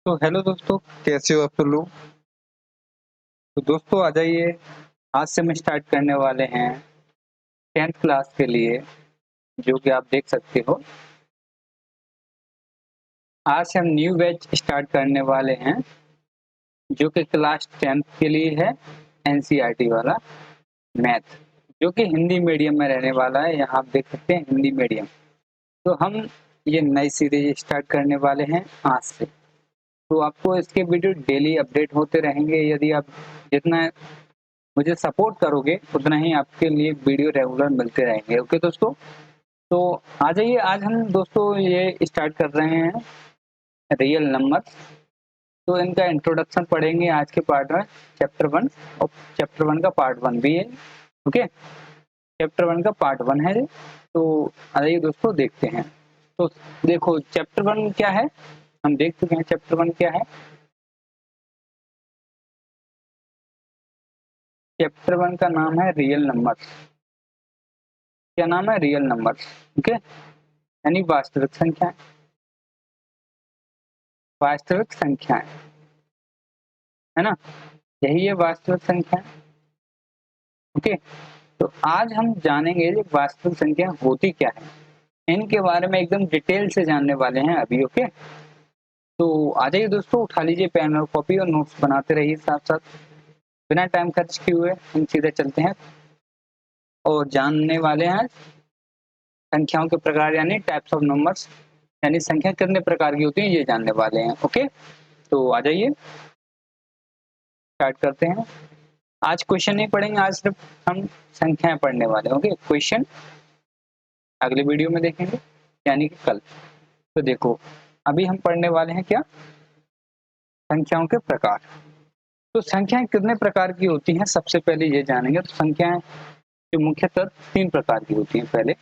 तो हेलो दोस्तों, कैसे हो आप सब लोग। तो दोस्तों आ जाइए, आज से हम स्टार्ट करने वाले हैं 10th क्लास के लिए, जो कि आप देख सकते हो। आज से हम न्यू बैच स्टार्ट करने वाले हैं, जो कि क्लास 10th के लिए है। एनसीईआरटी वाला मैथ, जो कि हिंदी मीडियम में रहने वाला है। यहाँ आप देख सकते हैं हिंदी मीडियम। तो हम ये नई सीरीज स्टार्ट करने वाले हैं आज से। तो आपको इसके वीडियो डेली अपडेट होते रहेंगे। यदि आप जितना मुझे सपोर्ट करोगे उतना ही आपके लिए वीडियो रेगुलर मिलते रहेंगे। ओके दोस्तों, तो आ जाइए। आज हम दोस्तों ये स्टार्ट कर रहे हैं रियल नंबर। तो इनका इंट्रोडक्शन पढ़ेंगे आज के पार्ट में, चैप्टर 1। और चैप्टर 1 का पार्ट 1 भी है। ओके, चैप्टर 1 का पार्ट 1 है। तो आ जाइए दोस्तों, देखते हैं। तो देखो चैप्टर 1 क्या है, हम देख चुके हैं। चैप्टर 1 क्या है? चैप्टर 1 का नाम है रियल नंबर। क्या नाम है? Real number. ओके, यानी वास्तविक संख्या। वास्तविक संख्याएं, है ना, यही है वास्तविक संख्या। ओके, तो आज हम जानेंगे ये वास्तविक संख्या होती क्या है। इनके बारे में एकदम डिटेल से जानने वाले हैं अभी। ओके, तो आ जाइए दोस्तों, उठा लीजिए पेन और कॉपी और नोट्स बनाते रहिए साथ साथ। बिना टाइम खर्च किए हुए हम सीधे चलते हैं और जानने वाले हैं संख्याओं के प्रकार, यानी टाइप्स ऑफ नंबर्स। यानी संख्या कितने प्रकार की होती है ये जानने वाले हैं। ओके, तो आ जाइए स्टार्ट करते हैं। आज क्वेश्चन नहीं पढ़ेंगे, आज सिर्फ हम संख्याएं पढ़ने वाले हैं। ओके, क्वेश्चन अगले वीडियो में देखेंगे, यानी कि कल। तो देखो, अभी हम पढ़ने वाले हैं क्या? संख्याओं के प्रकार। तो संख्याएं कितने प्रकार की होती हैं सबसे पहले ये जानेंगे। तो संख्याएं जो मुख्यतः 3 प्रकार की होती हैं। पहले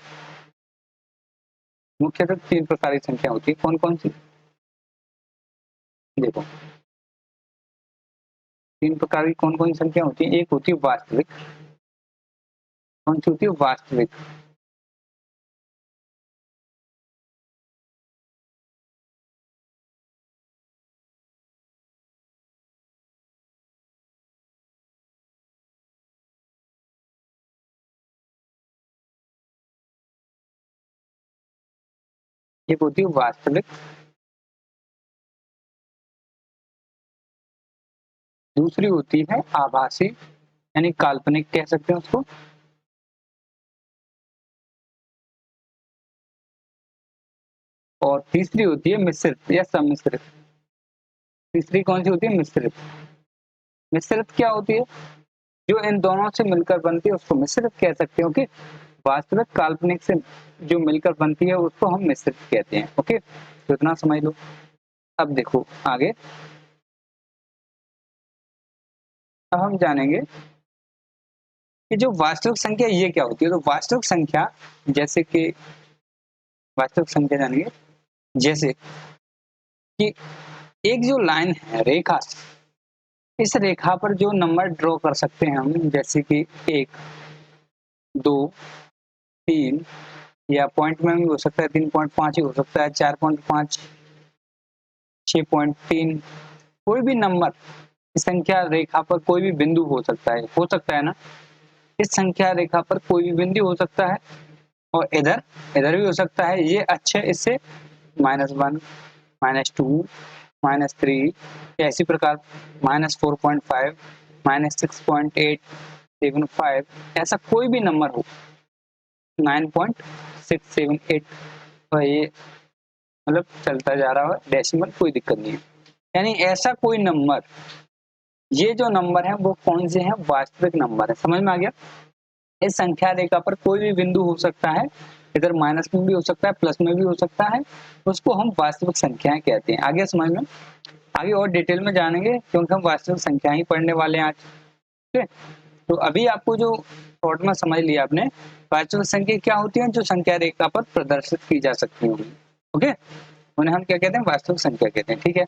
मुख्यतः 3 प्रकार की संख्या होती है। कौन कौन सी? देखो, 3 प्रकार की कौन कौन सी संख्या होती है। एक होती है वास्तविक। कौन सी होती है? वास्तविक। एक होती है वास्तविक, दूसरी होती है आभासी, यानी काल्पनिक कह सकते हैं उसको। और तीसरी होती है मिश्रित या सम्मिश्रित। तीसरी कौन सी होती है? मिश्रित। मिश्रित क्या होती है? जो इन दोनों से मिलकर बनती है उसको मिश्रित कह सकते हैं। ओके, वास्तविक काल्पनिक से जो मिलकर बनती है उसको हम मिश्रित कहते हैं। ओके, तो इतना समझ लो। अब देखो आगे, अब हम जानेंगे कि जो वास्तविक संख्या ये क्या होती है। तो वास्तविक संख्या, जैसे कि वास्तविक संख्या जानेंगे जैसे कि एक जो लाइन है, रेखा, इस रेखा पर जो नंबर ड्रॉ कर सकते हैं हम, जैसे कि 1, 2, 3, या पॉइंट में भी हो सकता है, 3.5 ही हो सकता है, 4.5, 6.3, कोई भी नंबर संख्या रेखा पर कोई भी बिंदु हो सकता है ना। इस संख्या रेखा पर कोई भी बिंदु हो सकता है, और इधर इधर भी हो सकता है। ये अच्छे, इससे -1, -2, -3, इसी प्रकार -4.5, -6.875, ऐसा कोई भी नंबर हो, 9.678, तो ये मतलब चलता जा रहा है डेसिमल, कोई दिक्कत नहीं है। यानी ऐसा कोई नंबर, ये जो नंबर है वो कौन से हैं? वास्तविक नंबर है। समझ में आ गया? इस संख्या रेखा पर कोई भी बिंदु हो सकता है, इधर माइनस में भी हो सकता है, प्लस में भी हो सकता है, उसको हम वास्तविक संख्याएं कहते हैं। आगे समझ में, आगे और डिटेल में जानेंगे, क्योंकि हम वास्तविक संख्या ही पढ़ने वाले हैं आज। ठीक है, तो अभी आपको जो शॉर्ट में समझ लिया आपने, वास्तविक संख्या क्या होती है? जो संख्या रेखा पर प्रदर्शित की जा सकती है। ओके, उन्हें हम क्या कहते हैं? वास्तविक संख्या कहते हैं। ठीक है,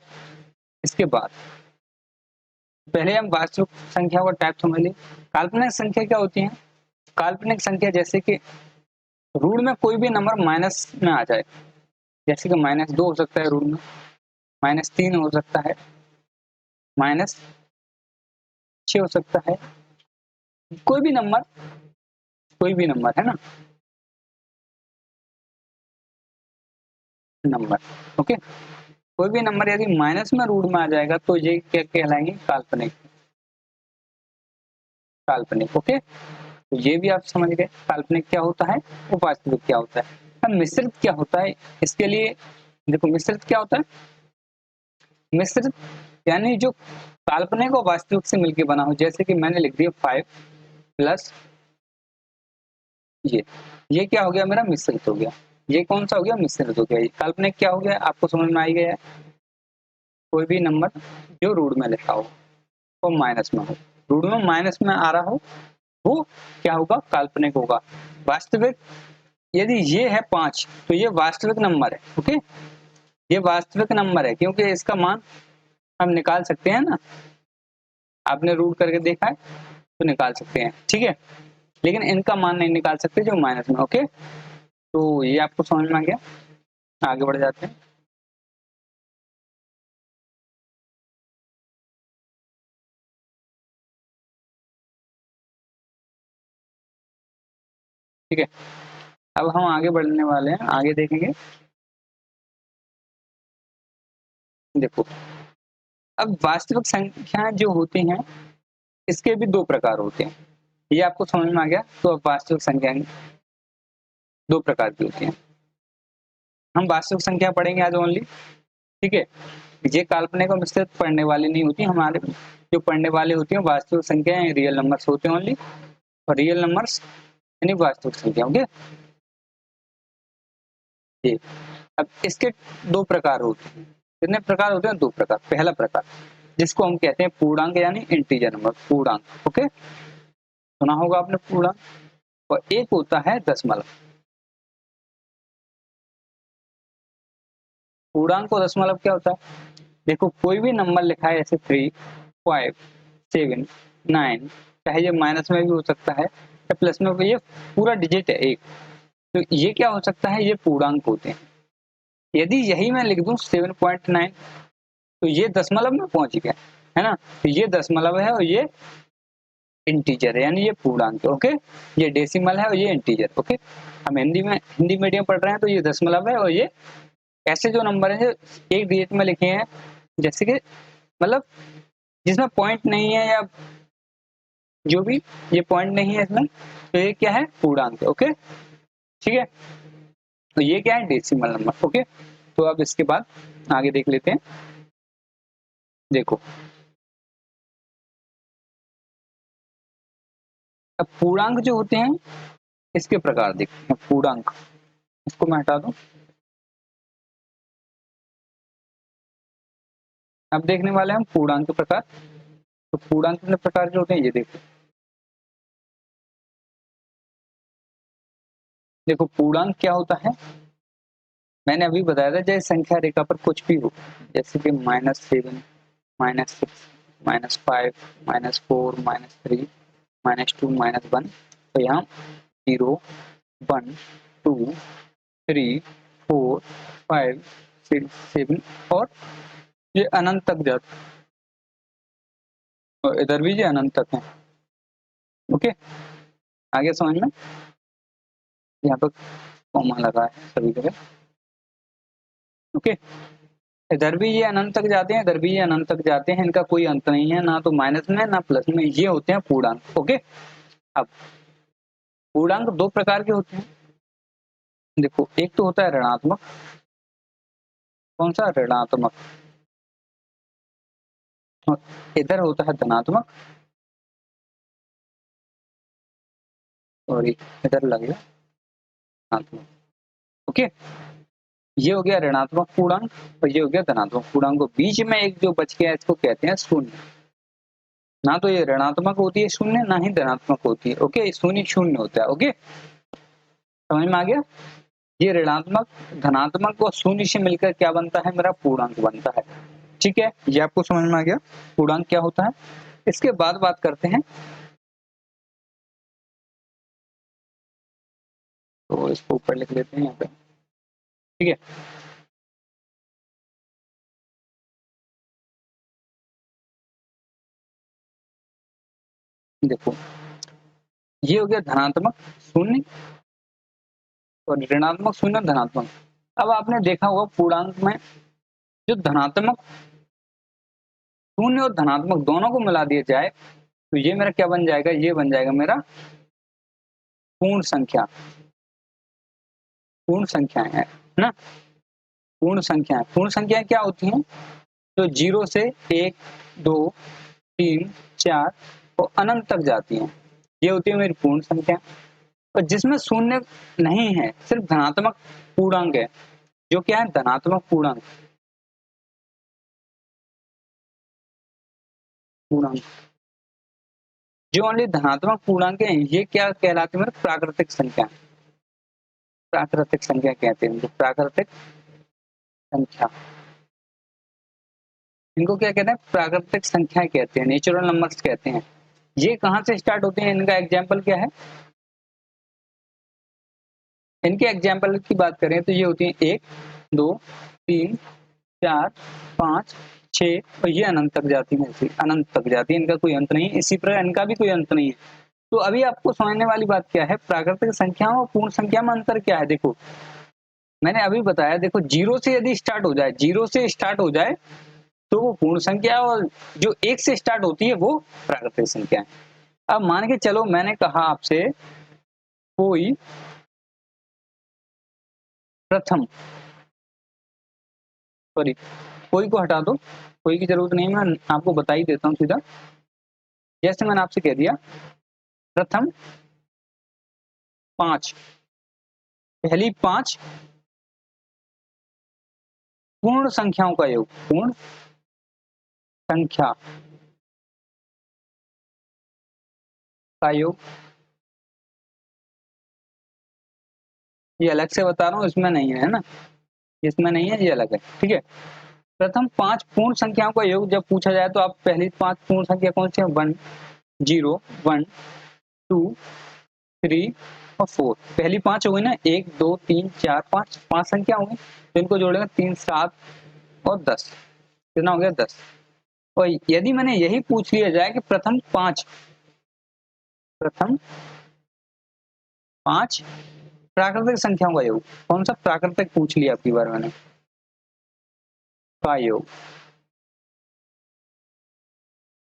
इसके बाद पहले हम वास्तविक संख्या का टाइप समझ लें। काल्पनिक संख्या क्या होती है? काल्पनिक संख्या जैसे कि रूट में कोई भी नंबर माइनस में आ जाए, जैसे कि -2 हो सकता है रूट में, -3 हो सकता है, -6 हो सकता है, कोई भी नंबर है ना, नंबर, ओके। कोई भी नंबर यदि माइनस में रूट में आ जाएगा तो ये क्या कहलाएंगे, काल्पनिक, ओके। तो ये भी आप समझ गए काल्पनिक क्या होता है और वास्तविक क्या होता है। अब मिश्रित क्या होता है, इसके लिए देखो मिश्रित क्या होता है, मिश्रित यानी जो काल्पनिक और वास्तविक से मिलकर बना हो, जैसे कि मैंने लिख दिया 5 प्लस ये क्या हो गया, मेरा मिश्रित हो गया। ये कौन सा हो गया, मिश्रित हो गया। ये काल्पनिक क्या हो गया, आपको समझ में आ ही गया है, कोई भी नंबर जो रूट में लिखा हो और माइनस में हो, रूट में माइनस में आ रहा हो, वो क्या होगा, काल्पनिक होगा। वास्तविक यदि ये है 5 तो ये वास्तविक नंबर है, ओके। ये वास्तविक नंबर है क्योंकि इसका मान हम निकाल सकते हैं ना, आपने रूट करके देखा है तो निकाल सकते हैं, ठीक है। लेकिन इनका मान नहीं निकाल सकते जो माइनस में, ओके। तो ये आपको समझ में आ गया, आगे बढ़ जाते हैं। ठीक है, अब हम आगे बढ़ने वाले हैं, आगे देखेंगे। देखो, अब वास्तविक संख्याएं जो होती हैं इसके भी दो प्रकार होते हैं, ये आपको समझ में आ गया। तो अब वास्तविक संख्याएं दो प्रकार की होती हैं, हम वास्तविक संख्या पढ़ेंगे आज ओनली, ठीक है। ये काल्पनिक और मिश्रित पढ़ने वाली नहीं होती, हमारे जो पढ़ने वाली होती है वास्तविक संख्याएं, रियल नंबर्स होते हैं ओनली, और रियल नंबर्स यानी वास्तविक संख्या, ओके। जी, अब इसके दो प्रकार होते हैं, कितने प्रकार होते हैं, दो प्रकार। पहला प्रकार जिसको हम कहते हैं पूर्णांक यानी इंटीजर नंबर, पूर्णांक, ओके, सुना होगा आपने पूर्णांक। और एक होता है दशमलव। पूर्णांक और दशमलव क्या होता है, देखो कोई भी नंबर लिखा है ऐसे 3, 5, 7, 9, चाहे ये माइनस में भी हो सकता है या प्लस में भी, ये पूरा डिजिट है एक, तो ये क्या हो सकता है, ये पूर्णांक होते हैं। यदि यही मैं लिख दूं 7.9 तो ये दशमलव में पहुंच गया, है ना। तो ये दशमलव है और ये इंटीजर है, यानी ये पूर्णांक है, ओके। ये डेसिमल है और ये इंटीजर, ओके। हम हिंदी मीडियम पढ़ रहे हैं तो ये दशमलव है, और ये ऐसे जो नंबर है जो एक डिजिट में लिखे हैं, जैसे कि मतलब जिसमें पॉइंट नहीं है या जो भी, ये पॉइंट नहीं है इसमें, तो ये क्या है, पूर्णांक, ओके, ठीक है। तो ये क्या है, डेसिमल नंबर, ओके। तो अब इसके बाद आगे देख लेते हैं। देखो, अब पूर्णांक जो होते हैं इसके प्रकार देखते हैं। पूर्णांक, इसको मैं हटा दूं, अब देखने वाले हैं हम पूर्णांक के प्रकार। तो पूर्णांक कितने प्रकार के होते हैं, ये देखो। देखो पूर्णांक क्या होता है, मैंने अभी बताया था, जैसे संख्या रेखा पर कुछ भी हो, जैसे कि -7, -6, -5, -4, -3, -2, -1, तो यहाँ 0, 1, 2, 3, 4, 5, 6, 7 और ये अनंत तक जाता है, और इधर भी ये अनंत तक है, ओके। आगे समझ में, यहाँ पर कॉमा लगा है सभी जगह, ओके। इधर भी ये अनंत तक जाते हैं, इधर भी ये अनंत तक जाते हैं, इनका कोई अंत नहीं है, ना तो माइनस में ना प्लस में, ये होते हैं पूर्णांक, ओके। अब पूर्णांक दो प्रकार के होते हैं, देखो एक तो होता है ऋणात्मक, कौन सा, ऋणात्मक, और इधर होता है धनात्मक, और इधर लगेगा धनात्मक, ओके। ये हो गया ऋणात्मक पूर्णांक और ये हो गया धनात्मक पूर्णांक, बीच में एक जो बच गया इसको कहते हैं शून्य। ना तो ये ऋणात्मक होती है शून्य, ना ही धनात्मक होती है, ओके। शून्य शून्य होता है, ओके, समझ में आ गया। ये ऋणात्मक, धनात्मक और शून्य से मिलकर क्या बनता है, मेरा पूर्णांक बनता है, ठीक है। ये आपको समझ में आ गया पूर्णांक क्या होता है। इसके बाद बात करते हैं, तो इसको ऊपर लिख लेते हैं यहाँ पे, ठीक है। देखो ये हो गया धनात्मक शून्य और ऋणात्मक शून्य धनात्मक। अब आपने देखा होगा पूर्णांक में जो धनात्मक शून्य और धनात्मक दोनों को मिला दिया जाए तो ये मेरा क्या बन जाएगा, ये बन जाएगा मेरा पूर्ण संख्या। पूर्ण संख्याएं है ना, पूर्ण संख्याएं। पूर्ण संख्याएं क्या होती हैं, तो 0 से 1 2 3 4 और अनंत तक जाती हैं, ये होती है मेरी पूर्ण संख्या। और जिसमें शून्य नहीं है, सिर्फ धनात्मक पूर्णांक है, जो क्या है धनात्मक पूर्णांक। पूर्णांक जो ओनली धनात्मक पूर्णांक है, ये क्या कहलाते हैं मेरे, प्राकृतिक संख्या। प्राकृतिक संख्या कहते हैं इनको, प्राकृतिक संख्या। इनको क्या कहते हैं, प्राकृतिक संख्या कहते हैं, नेचुरल नंबर्स कहते हैं। ये कहाँ से स्टार्ट होते हैं, इनका एग्जाम्पल क्या है, इनके एग्जाम्पल की बात करें तो ये होती है 1 2 3 4 5 6 और ये अनंत तक जाती है, अनंत तक जाती है, इनका कोई अंत नहीं है। इसी प्रकार इनका भी कोई अंत नहीं है। तो अभी आपको समझने वाली बात क्या है, प्राकृतिक संख्याओं और पूर्ण संख्या में अंतर क्या है। देखो मैंने अभी बताया, देखो 0 से यदि स्टार्ट हो जाए, 0 से स्टार्ट हो जाए तो वो पूर्ण संख्या, और जो 1 से स्टार्ट होती है वो प्राकृतिक संख्या है। अब मान के चलो मैंने कहा आपसे कोई प्रथम, सॉरी कोई को हटा दो, कोई की जरूरत नहीं, मैं आपको बता ही देता हूँ सीधा। जैसे मैंने आपसे कह दिया प्रथम 5, पहली 5 पूर्ण संख्याओं का योग, पूर्ण संख्या का योग। ये अलग से बता रहा हूँ, इसमें नहीं है ना, इसमें नहीं है, ये अलग है, ठीक है। प्रथम 5 पूर्ण संख्याओं का योग जब पूछा जाए तो आप पहली 5 पूर्ण संख्या कौन सी है, 1 0 1 2 3 और 4। पहली 5 हो गई ना, 1 2 3 4 5, 5 संख्या हो गई, तो इनको जोड़ेगा 3 7 और 10, कितना हो गया 10। और यदि मैंने यही पूछ लिया जाए कि प्रथम 5, प्रथम 5 प्राकृतिक संख्याओं का योग, कौन सा प्राकृतिक पूछ लिया आपकी बार मैंने, का योग,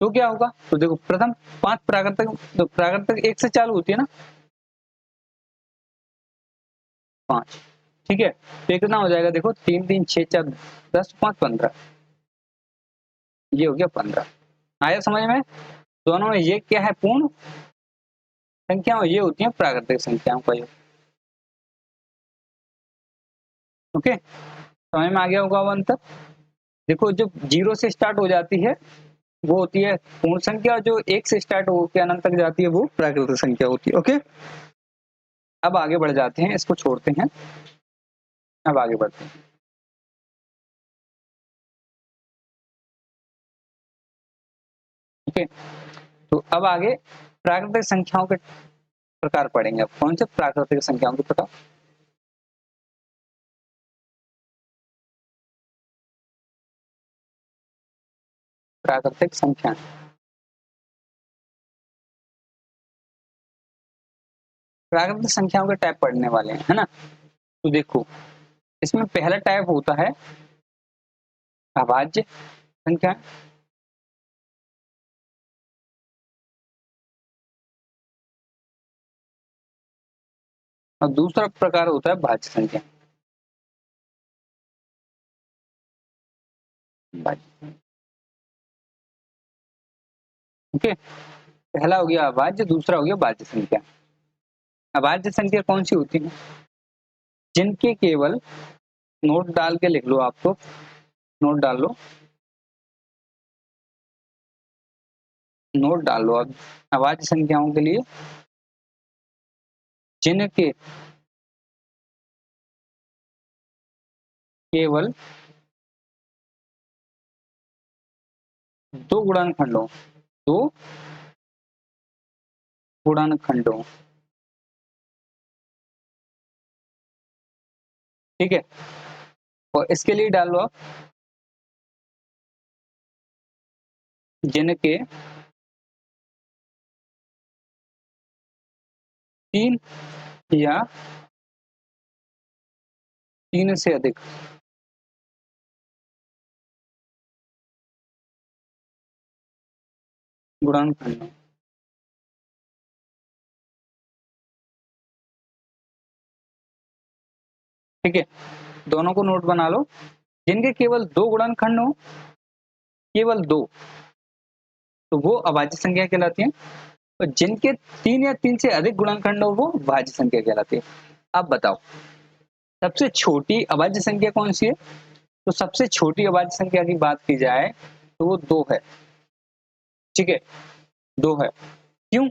तो क्या होगा, तो देखो प्रथम 5 प्राकृतिक, तो प्राकृतिक 1 से चालू होती है ना, 5, ठीक है। तो ये कितना हो जाएगा, देखो 3 3 6 4 10 5 15, ये हो गया 15। आया समझ में, दोनों में ये क्या है, पूर्ण संख्या, ये होती है प्राकृतिक संख्याओं का योग। ओके, समझ में आ गया होगा अब अंतर। देखो जो 0 से स्टार्ट हो जाती है वो होती है पूर्ण संख्या, और जो 1 से स्टार्ट होकर अनंत तक जाती है वो प्राकृतिक संख्या होती है। ओके, अब आगे बढ़ जाते हैं, इसको छोड़ते हैं, अब आगे बढ़ते हैं। ओके, तो अब आगे प्राकृतिक संख्याओं के प्रकार पढ़ेंगे। अब कौन से प्राकृतिक संख्याओं के प्रकार, प्राकृतिक संख्या, प्राकृतिक संख्याओं के टाइप पढ़ने वाले हैं, है ना। तो देखो इसमें पहला टाइप होता है अभाज्य संख्या, और दूसरा प्रकार होता है भाज्य संख्या। ओके, पहला हो गया अभाज्य, दूसरा हो गया भाज्य संख्या। अभाज्य संख्या कौन सी होती है, जिनके केवल, नोट डाल के लिख लो, आपको नोट डाल लो, नोट डाल लो अब, अभाज्य संख्याओं के लिए जिनके केवल 2 गुणनखंडों, 2 गुणनखंडों, ठीक है। और इसके लिए डाल लो आप, जिनके 3 या 3 से अधिक गुणनखंड। ठीक है, दोनों को नोट बना लो। जिनके केवल 2 गुणनखंड हो, केवल 2, तो वो अभाज्य संख्या कहलाती है। और जिनके 3 या 3 से अधिक गुणनखंड हो, वो भाज्य संख्या कहलाती है। अब बताओ सबसे छोटी अभाज्य संख्या कौन सी है? तो सबसे छोटी अभाज्य संख्या की बात की जाए तो वो 2 है। ठीक है, 2 है। क्यों?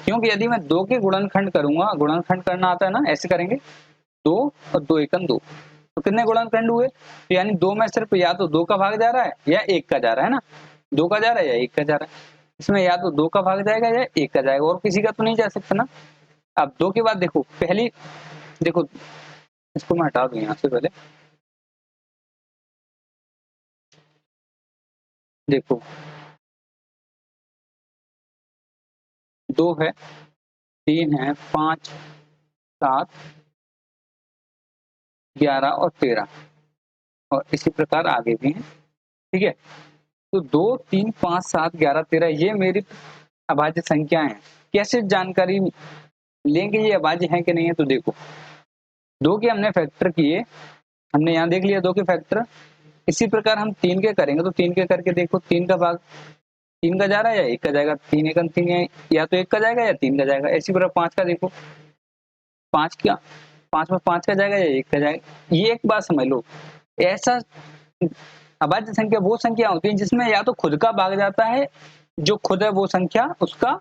क्योंकि यदि मैं 2 के गुणनखंड करूंगा, गुणनखंड करना आता है ना, ऐसे करेंगे 2 और 2 एकम 2, तो कितने गुणनखंड हुए? तो यानी 2 में सिर्फ या तो 2 का भाग जा रहा है या 1 का जा रहा है ना, 2 का जा रहा है या 1 का जा रहा है। इसमें या तो 2 का भाग जाएगा या 1 का जाएगा, और किसी का तो नहीं जा सकता ना। अब 2 के बाद देखो, पहली देखो, इसको मैं हटा दूं यहाँ से पहले। देखो 2 है, 3 है, 5, 7, 11 और 13, और इसी प्रकार आगे भी है। ठीक है, तो 2, 3, 5, 7, 11, 13 ये मेरी अभाज्य संख्या है। कैसे जानकारी लेंगे ये अभाज्य है कि नहीं है? तो देखो 2 के हमने फैक्टर किए, हमने यहाँ देख लिया 2 के फैक्टर। इसी प्रकार हम 3 के करेंगे, तो 3 के करके देखो 3 का भाग 3 का जा रहा है या 1 का जाएगा? 3 एकम 3 है, या तो 1 का जाएगा या 3 का जाएगा। इसी प्रकार 5 का देखो, 5 का 5 में 5 का जाएगा या 1 का जाएगा। ये एक बात समझ लो, ऐसा अभाज्य संख्या वो संख्या होती है जिसमें या तो खुद का भाग जाता है, जो खुद है वो संख्या उसका,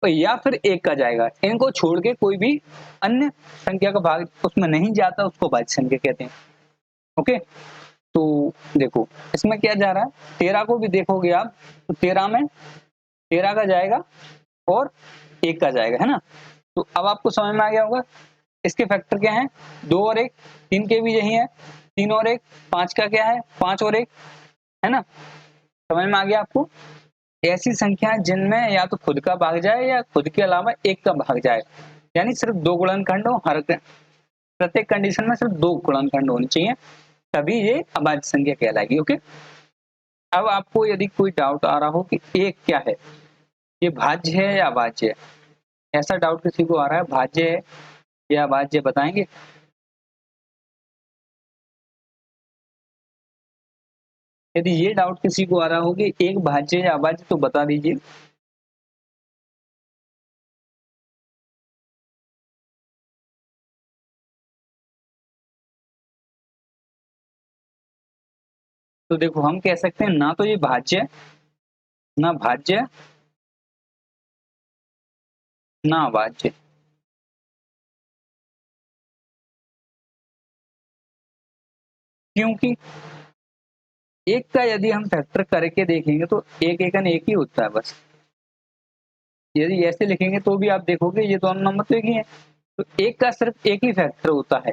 या फिर 1 का जाएगा। इनको छोड़ के कोई भी अन्य संख्या का भाग उसमें नहीं जाता, उसको भाज्य संख्या कहते हैं। ओके, तो देखो इसमें क्या जा रहा है, 13 को भी देखोगे आप, तो 13 में 13 का जाएगा और 1 का जाएगा, है ना। तो अब आपको समझ में आ गया होगा इसके फैक्टर क्या है, 2 और 1, 3 के भी यही है, 3 और 1, 5 का क्या है, 5 और 1, है ना। समझ में आ गया आपको? ऐसी संख्या जिनमें या तो खुद का भाग जाए या खुद के अलावा 1 का भाग जाए, यानी सिर्फ 2 गुणनखंड हो, हर प्रत्येक कंडीशन में सिर्फ 2 गुणनखंड होने चाहिए, तभी ये अभाज्य संख्या कहलाएगी। ओके, अब आपको यदि कोई डाउट आ रहा हो कि 1 क्या है, ये भाज्य है या अभाज्य है, ऐसा डाउट किसी को आ रहा है, भाज्य है या अभाज्य, बताएंगे? यदि ये डाउट किसी को आ रहा हो कि 1 भाज्य या अभाज्य, तो बता दीजिए। तो देखो हम कह सकते हैं ना तो ये भाज्य, ना भाज्य, ना अभाज्य। क्योंकि 1 का यदि हम फैक्टर करके देखेंगे तो 1 एकन 1 ही होता है बस। यदि ऐसे लिखेंगे तो भी आप देखोगे ये दोनों नंबर तो एक ही है, तो 1 का सिर्फ 1 ही फैक्टर होता है।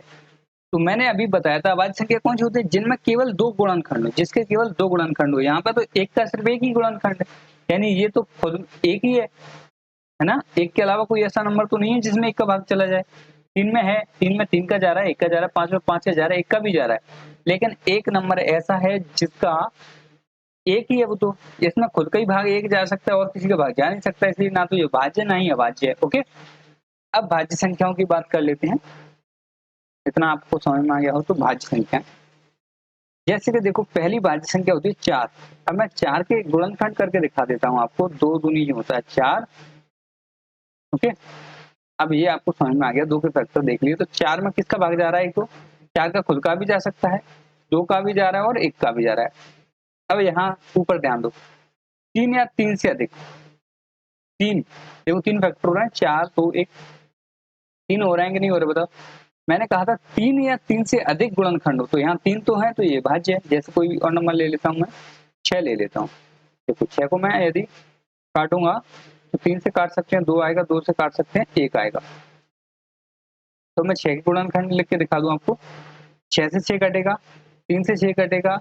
तो मैंने अभी बताया था अभाज्य संख्या कौन सी होती है, जिनमें केवल 2 गुणनखंड हो, जिसके केवल 2 गुणनखंड हो। यहाँ पे तो 1 का सिर्फ 1 ही गुणनखंड है, यानी ये तो खुद 1 ही है ना। 1 के अलावा कोई ऐसा नंबर तो नहीं है जिसमें 1 का भाग चला जाए। 3 में है, 3 में 3 का जा रहा है, 1 का जा रहा है, 5 में 5 का जा रहा है, 1 का भी जा रहा है। लेकिन एक नंबर ऐसा है जिसका 1 ही है, वो तो इसमें खुद का ही भाग 1 जा सकता है और किसी का भाग जा नहीं सकता, इसलिए ना तो ये भाज्य ना ही अभाज्य है। ओके, अब भाज्य संख्याओं की बात कर लेते हैं। इतना आपको समझ में आ गया हो तो भाज्य संख्या, जैसे कि देखो पहली भाज्य संख्या होती है 4। अब मैं 4 के गुणनखंड करके दिखा देता हूँ आपको। 2 दूनी होता है 4। ओके, अब ये आपको समझ में आ गया, 2 के फैक्टर देख लिए। तो 4 में किसका भाग जा रहा है? एक तो 4 का खुद का भी जा सकता है, 2 का भी जा रहा है और 1 का भी जा रहा है। अब यहाँ ऊपर ध्यान दो, 3 या 3 से अधिक, 3 देखो 3 फैक्टर हो रहे हैं, 4 2 1, 3 हो रहे हैं कि नहीं हो रहे बताओ? मैंने कहा था 3 या 3 से अधिक गुणनखंड हो, तो यहाँ 3 तो है, तो ये भाज्य है। जैसे कोई और नंबर ले लेता हूँ मैं, 6 ले लेता हूँ। देखो 6 को मैं यदि काटूंगा तो 3 से काट सकते हैं 2 आएगा, 2 से काट सकते हैं 1 आएगा। तो मैं 6 के गुणनखंड लिख के दिखा दूं आपको। 6 से 6 कटेगा, 3 से 6 कटेगा,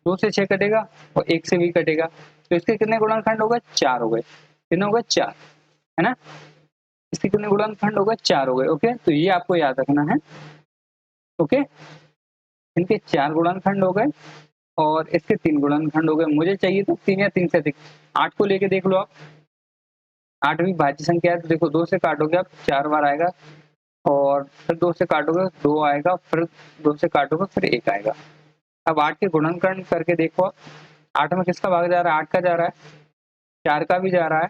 2 से 6 कटेगा और 1 से भी कटेगा। तो इसके कितने गुणनखंड हो गए? 4 हो गए। कितने हो गए? 4, है ना। इसके कितने गुणनखंड हो गए? 4 हो गए। ओके, तो ये आपको याद रखना है। ओके, इनके 4 गुणनखंड हो गए और इसके 3 गुणनखंड हो गए। मुझे चाहिए तो 3 या 3 से अधिक। 8 को लेके देख लो आप, 8 भी भाज्य संख्या है, तो देखो 2 से काटोगे आप 4 बार आएगा और फिर 2 से काटोगे 2 आएगा, फिर 2 से काटोगे फिर 1 आएगा। अब 8 के गुणनखंड करके देखो आप, 8 में किसका भाग जा रहा है? 8 का जा रहा है, 4 का भी जा रहा है,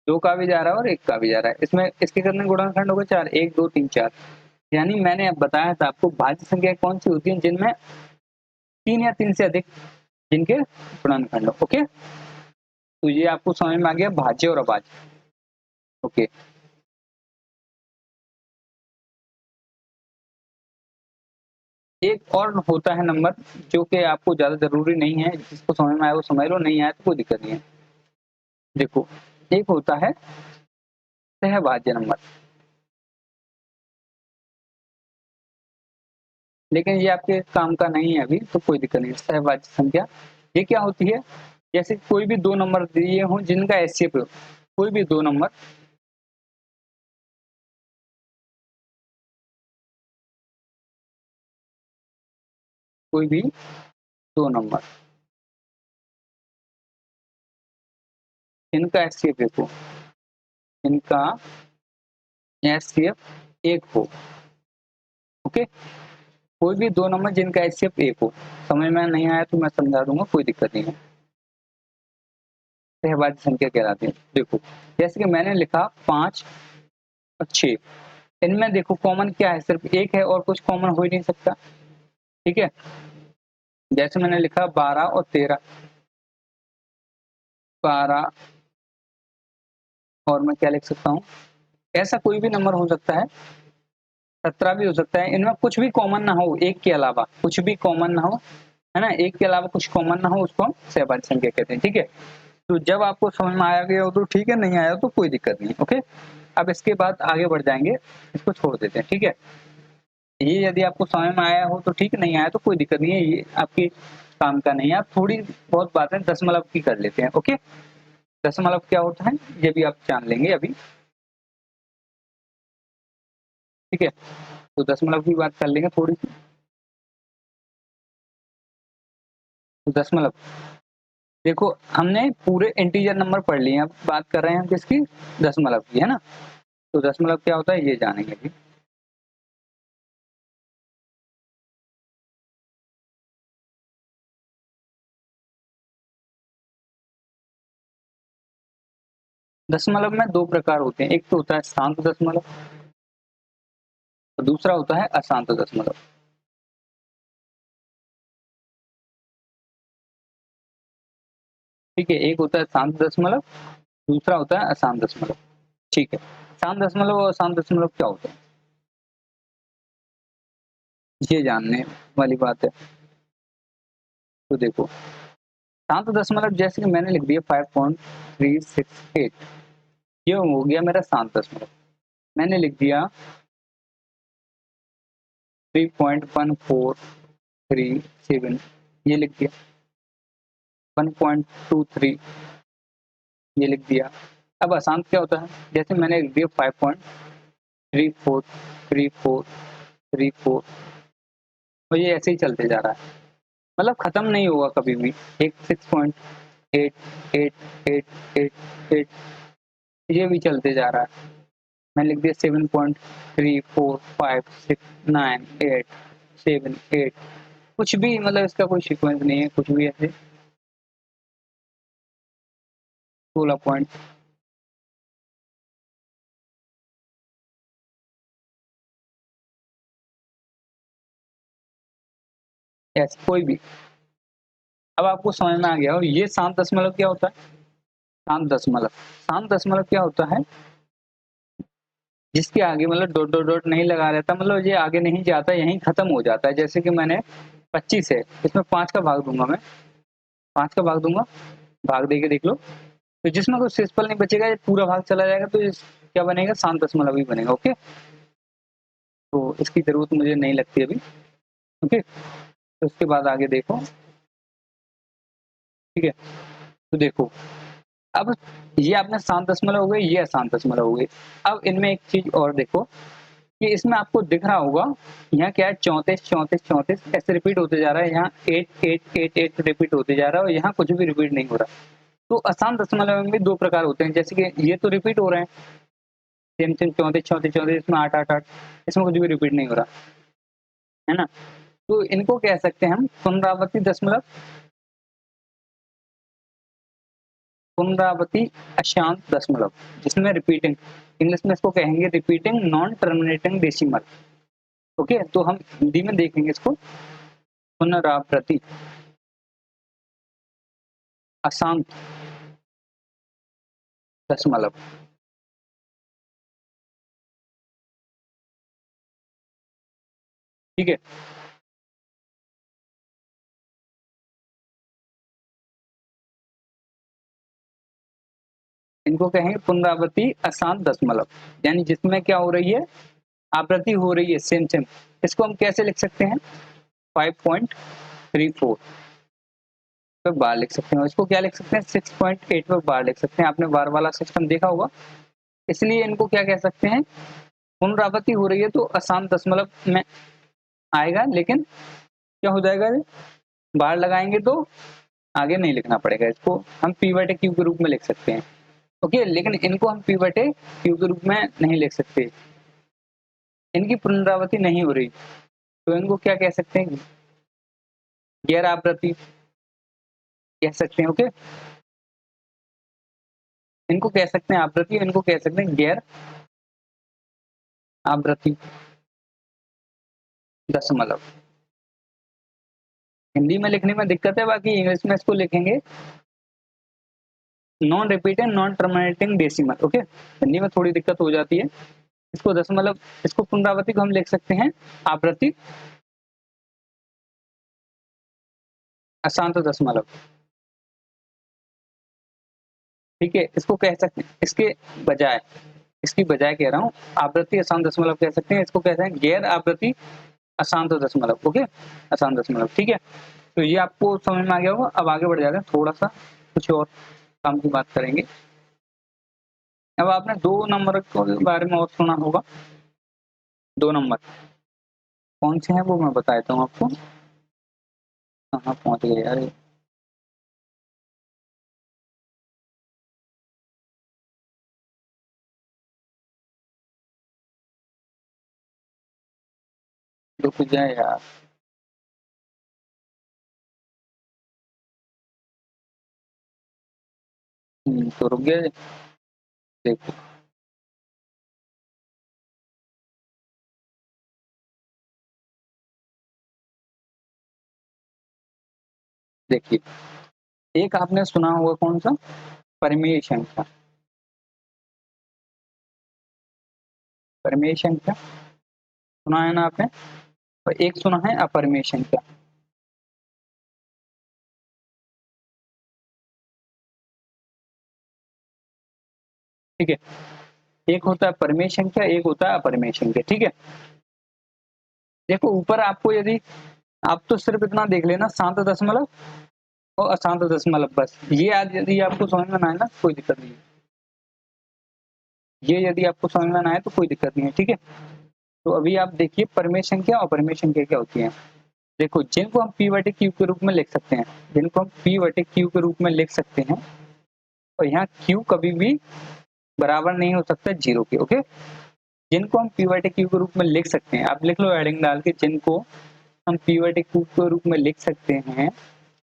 2 का भी जा रहा है और 1 का भी जा रहा है। इसमें इसके कितने गुणनखंड हो गए? 4, 1, 2, 3, 4। यानी मैंने अब बताया था आपको भाज्य संख्या कौन सी होती है, जिनमें 3 या 3 से अधिक जिनके गुणनखंड हो। ओके, तो ये आपको समझ में आ गया भाज्य और अभाज्य। ओके, एक और होता है नंबर जो कि आपको ज्यादा जरूरी नहीं है, जिसको समझ में आया वो समझ लो, नहीं आया तो कोई दिक्कत नहीं है। देखो, एक होता है सहभाज्य नंबर, लेकिन ये आपके काम का नहीं है अभी, तो कोई दिक्कत नहीं। सहभाज्य संख्या ये क्या होती है? जैसे कोई भी दो नंबर दिए हों जिनका एचसीएफ हो, कोई भी दो नंबर, कोई भी दो नंबर इनका एचसीएफ एक हो, इनका एचसीएफ एक हो। ओके, कोई भी दो नंबर जिनका एचसीएफ एक हो। समझ में नहीं आया तो मैं समझा दूंगा, कोई दिक्कत नहीं है। सहभाज्य संख्या कहलाती है। देखो, जैसे कि मैंने लिखा 5 और 6, इनमें देखो कॉमन क्या है? सिर्फ एक है और कुछ कॉमन हो ही नहीं सकता। ठीक है, जैसे मैंने लिखा 12 और 13, 12 और मैं क्या लिख सकता हूँ, ऐसा कोई भी नंबर हो सकता है, 17 भी हो सकता है। इनमें कुछ भी कॉमन ना हो, एक के अलावा कुछ भी कॉमन ना हो, है ना, एक के अलावा कुछ कॉमन ना हो, उसको हम सहभाज्य संख्या कहते हैं। ठीक है, तो जब आपको समझ में आया गया हो तो ठीक है, नहीं आया तो कोई दिक्कत नहीं। ओके, अब इसके बाद आगे बढ़ जाएंगे, इसको छोड़ देते हैं। ठीक है, ये यदि आपको समझ में आया हो तो ठीक, नहीं आया तो कोई दिक्कत नहीं है, ये आपके काम का नहीं है। आप थोड़ी बहुत बातें दशमलव की कर लेते हैं। ओके, दशमलव क्या होता है ये भी आप जान लेंगे अभी। ठीक है, तो दशमलव की बात कर लेंगे थोड़ी सी। तो दशमलव, देखो हमने पूरे इंटीजर नंबर पढ़ लिए, अब बात कर रहे हैं हम किसकी? दशमलव की, है ना। तो दशमलव क्या होता है ये जानेंगे अभी। दशमलव में दो प्रकार होते हैं, एक तो होता है शांत दशमलव और दूसरा होता है अशांत दशमलव। ठीक है, एक होता है शांत दशमलव, दूसरा होता है अशांत दशमलव। ठीक है, शांत दशमलव और अशांत दशमलव क्या होते हैं ये जानने वाली बात है। तो देखो, शांत दशमलव जैसे कि मैंने लिख दिया 5.368, ये हो गया मेरा शांत दशमलव। मैंने लिख दिया 3.1437, ये लिख दिया 1.23, ये लिख दिया। अब अशांत क्या होता है? जैसे मैंने लिख दिया 5.343434, और ये ऐसे ही चलते जा रहा है, मतलब खत्म नहीं होगा कभी भी। एक 6.8888, ये भी चलते जा रहा है। मैंने लिख दिया 7.34569878, कुछ भी, मतलब इसका कोई सीक्वेंस नहीं है, कुछ भी ऐसे 16 पॉइंट। ऐसे कोई भी। अब आपको समझ में आ गया, और ये शांत दशमलव क्या होता है? शांत दशमलव, शांत दशमलव क्या होता है? जिसके आगे मतलब डॉट डॉट डॉट नहीं लगा रहता, मतलब ये आगे नहीं जाता, यहीं खत्म हो जाता है। जैसे कि मैंने 25 है, इसमें 5 का भाग दूंगा मैं, 5 का भाग दूंगा, भाग दे के देख लो, तो जिसमें कोई शेषफल नहीं बचेगा, ये पूरा भाग चला जाएगा, तो क्या बनेगा? शांत दशमलव ही बनेगा। ओके, तो इसकी जरूरत मुझे नहीं लगती अभी। ओके, तो उसके बाद आगे देखो। ठीक है, तो देखो अब ये आपने शांत दशमलव हो गए, ये अशांत दशमलव हो गए। अब इनमें एक चीज और देखो कि इसमें आपको दिख रहा होगा, यहाँ क्या है 34 34 34 ऐसे रिपीट होते जा रहा है, यहाँ 8 8 8 8 रिपीट होते जा रहा है और यहाँ कुछ भी रिपीट नहीं हो रहा। तो अशांत दशमलव में भी दो प्रकार होते हैं, जैसे कि ये तो रिपीट हो रहे हैं, सेम सेम 34 34 34, इसमें 8 8 8, इसमें कुछ भी रिपीट नहीं हो रहा है ना। तो इनको कह सकते हैं हम पुनरावृत्ति दशमलव, पुनरावृत्ति अशांत दशमलव, जिसमें रिपीटिंग, इंग्लिश में इसको कहेंगे repeating non terminating decimal. Okay, तो हम हिंदी में देखेंगे इसको पुनरावृत्ति अशांत दशमलव। ठीक है, इनको कहेंगे पुनरावृत्ति अशांत दशमलव, यानी जिसमें क्या हो रही है, आवृत्ति हो रही है सेम सेम। इसको हम कैसे लिख सकते हैं, 5.34 पर बार लिख सकते हैं, इसको क्या लिख सकते हैं, 6.8 पर बार लिख सकते हैं। आपने बार वाला सिस्टम देखा होगा, इसलिए इनको क्या कह सकते हैं, पुनरावृत्ति हो रही है तो अशांत दशमलव में आएगा, लेकिन क्या हो जाएगा, बार लगाएंगे तो आगे नहीं लिखना पड़ेगा, इसको हम पी बटे क्यू के रूप में लिख सकते हैं। ओके, लेकिन इनको हम पी बटे क्यू के रूप में नहीं लिख सकते, इनकी पुनरावृत्ति नहीं हो रही, तो इनको क्या कह सकते हैं, गैर आवृत्ति कह सकते हैं। ओके, इनको कह सकते हैं आवृत्ति, इनको कह सकते हैं गैर आवृत्ति दशमलव। हिंदी में लिखने में दिक्कत है, बाकी इंग्लिश में इसको लिखेंगे non repeating non terminating decimal. Okay, Hindi में थोड़ी दिक्कत हो जाती है, इसको दशमलव, इसको पुनरावृत्ति को हम लिख सकते हैं आवृत्ति अशांत दशमलव। ठीक है, इसको कह सकते हैं, इसके बजाय, इसकी बजाय कह रहा हूँ, आवृत्ति अशांत दशमलव कह सकते हैं, इसको कहते हैं गैर आवृत्ति अशांत दशमलव। ओके, अशांत दशमलव। ठीक है, तो ये आपको समझ में आ गया होगा। अब आगे बढ़ जाते हैं, थोड़ा सा कुछ और काम की बात करेंगे। अब आपने 2 नंबर के बारे में और सुना होगा, 2 नंबर कौन से हैं वो मैं बता देता हूँ आपको। कहाँ पहुंच गए यार, रुक जाए यार। तो रुक गए, देखो देखिए, एक आपने सुना होगा कौन सा, परिमेय संख्या, परिमेय संख्या सुना है ना आपने, और एक सुना है अपरिमेय संख्या। ठीक है, एक होता है परिमेय संख्या, एक होता है अपरिमेय संख्या। ठीक है, देखो ऊपर आपको यदि, आप तो सिर्फ इतना देख लेना शांत दशमलव और अशांत दशमलव, बस ये आज यदि आपको समझ में ना आए ना, कोई दिक्कत नहीं है, ये यदि आपको समझ में ना आए तो कोई दिक्कत नहीं है। ठीक है, तो अभी आप देखिए परिमेय संख्या और अपरिमेय संख्या क्या होती है। देखो, जिनको हम पी बटे क्यू के रूप में लिख सकते हैं, जिनको हम पी बटे क्यू के रूप में लिख सकते हैं, और यहाँ क्यू कभी भी बराबर नहीं हो सकता जीरो के। ओके, जिनको हम पी बटे क्यू के रूप में लिख सकते हैं, आप लिख लो हेडिंग डाल के, जिनको हम पी बटे क्यू के रूप में लिख सकते हैं,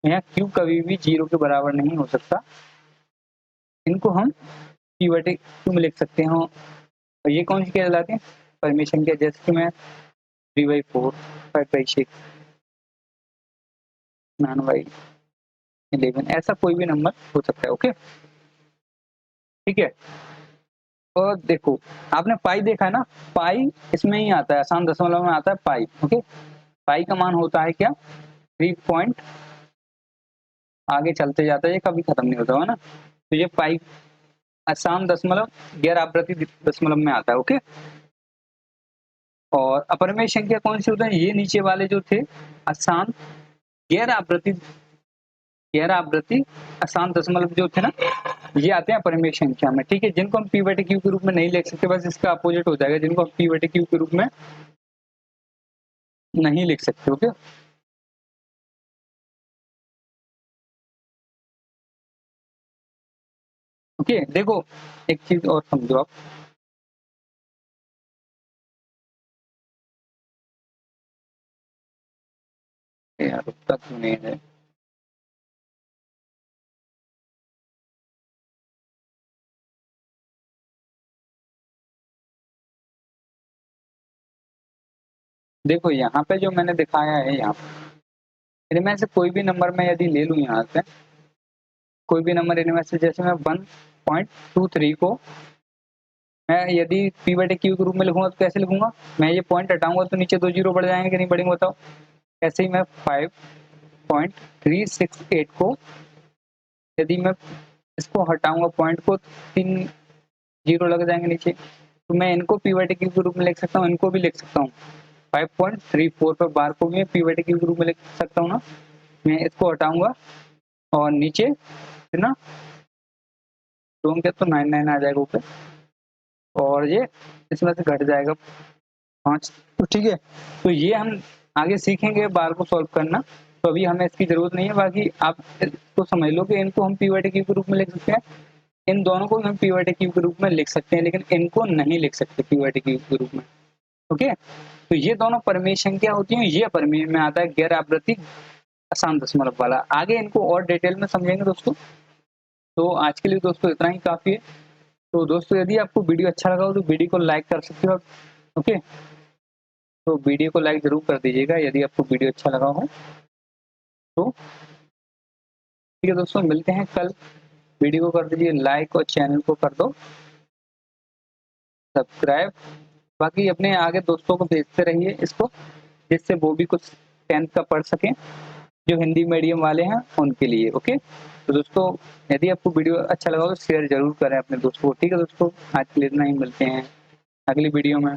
यहाँ क्यू कभी भी जीरो के बराबर नहीं हो सकता, इनको हम पी बटे क्यू में लिख सकते हैं। और ये कौन सी कहलाती है, परिमेय संख्या, जैसे कि मैं 3/4, 5/6, 9/11, ऐसा कोई भी नंबर हो सकता है। ओके, ठीक है, और देखो आपने पाई देखा है ना, पाई इसमें ही आता है, आसान दशमलव में आता है पाई। ओके, पाई का मान होता है क्या, 3 पॉइंट, आगे चलते जाता है, ये कभी खत्म नहीं होता है ना, तो ये पाई आसान दशमलव गैर आवृत्ति दशमलव में आता है। ओके, और अपरिमेय संख्या कौन सी होता है, ये नीचे वाले जो थे, आसान गैर आवृत्ति गैर आवृत्ति अशांत दशमलव जो थे ना, ये आते हैं परिमेय संख्या में, ठीक है, जिनको हम पी बटे क्यू के रूप में नहीं लिख सकते, बस इसका अपोजिट हो जाएगा, जिनको हम पी बटे क्यू के रूप में नहीं लिख सकते। ओके, ओके, देखो एक चीज और समझो आप, यार रुकता क्यों नहीं है। देखो यहाँ पे जो मैंने दिखाया है, यहाँ इनमें से कोई भी नंबर मैं यदि ले लूँ, यहाँ से कोई भी नंबर इनमें से, जैसे मैं 1.23 को मैं यदि पी बटे क्यू के रूप में लिखूंगा तो कैसे लिखूंगा, मैं ये पॉइंट हटाऊंगा तो नीचे 2 जीरो बढ़ जाएंगे कि नहीं बढ़ेंगे बताओ। ऐसे ही मैं 5.368 को यदि मैं इसको हटाऊंगा पॉइंट को, 3 जीरो लग जाएंगे नीचे, तो मैं इनको पी बटे क्यू के रूप में लिख सकता हूँ, इनको भी लिख सकता हूँ। 5.34 पर बार को भी मैं पी बटे क्यू के रूप में लिख सकता हूँ ना। मैं इसको हटाऊंगा और नीचे है ना, तो तो 99 आ जाएगा ऊपर, और ये इसमें से घट जाएगा 5, तो ठीक है। तो ये हम आगे सीखेंगे बार को सॉल्व करना, तो अभी हमें इसकी जरूरत नहीं है। बाकी आप इसको समझ लो कि इनको हम पी बटे क्यू के रूप में लिख सकते हैं, इन दोनों को हम पी बटे क्यू के रूप में लिख सकते हैं, लेकिन इनको नहीं लिख सकते पी बटे क्यू के रूप में। ओके, तो ये दोनों परिमेय संख्या होती है, ये परिमेय में आता है गैर आवृत्ति अशांत दशमलव वाला। आगे इनको और डिटेल में समझेंगे दोस्तों। तो आज के लिए दोस्तों इतना ही काफी है। तो दोस्तों यदि आपको वीडियो अच्छा लगा हो तो वीडियो को लाइक कर सकते हो। ओके, तो वीडियो को लाइक जरूर कर दीजिएगा यदि आपको वीडियो अच्छा लगा हो तो। ठीक है दोस्तों, मिलते हैं कल। वीडियो को कर दीजिए लाइक और चैनल को कर दो सब्सक्राइब। बाकी अपने आगे दोस्तों को भेजते रहिए इसको, जिससे वो भी कुछ 10th का पढ़ सकें, जो हिंदी मीडियम वाले हैं उनके लिए। ओके, तो दोस्तों यदि आपको वीडियो अच्छा लगा तो शेयर जरूर करें अपने दोस्तों को। ठीक है दोस्तों, आज के लिए इतना ही, मिलते हैं अगली वीडियो में।